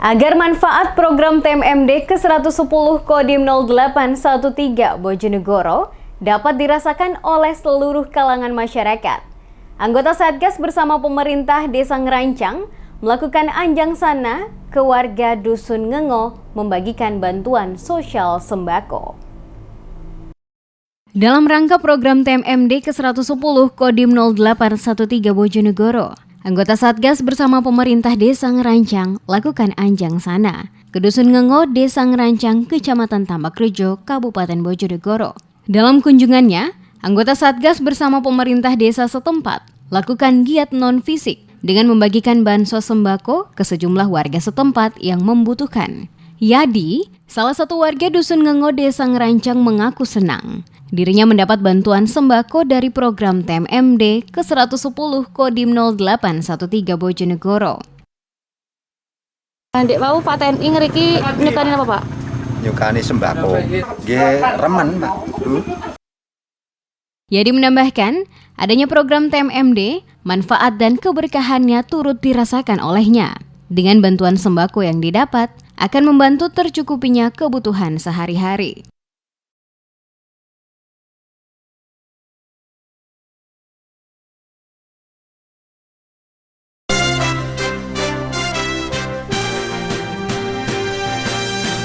Agar manfaat program TMMD ke-110 Kodim 0813 Bojonegoro dapat dirasakan oleh seluruh kalangan masyarakat, anggota Satgas bersama pemerintah Desa Ngerancang melakukan anjang sana ke warga Dusun Ngengo membagikan bantuan sosial sembako. Dalam rangka program TMMD ke-110 Kodim 0813 Bojonegoro, anggota Satgas bersama pemerintah Desa Ngerancang lakukan anjang sana ke Dusun Ngengo, Desa Ngerancang, Kecamatan Tambakrejo, Kabupaten Bojonegoro. Dalam kunjungannya, anggota Satgas bersama pemerintah desa setempat lakukan giat non-fisik dengan membagikan bansos sembako ke sejumlah warga setempat yang membutuhkan. Yadi, salah satu warga Dusun Ngengo, Desa Ngerancang mengaku senang dirinya mendapat bantuan sembako dari program TMMD ke-110 Kodim 0813 Bojonegoro. Dek mau Pak TNI ngeriki nyukani apa Pak? Nyukani sembako. Nggih remen, Pak. Yadi menambahkan, adanya program TMMD, manfaat dan keberkahannya turut dirasakan olehnya. Dengan bantuan sembako yang didapat, akan membantu tercukupinya kebutuhan sehari-hari.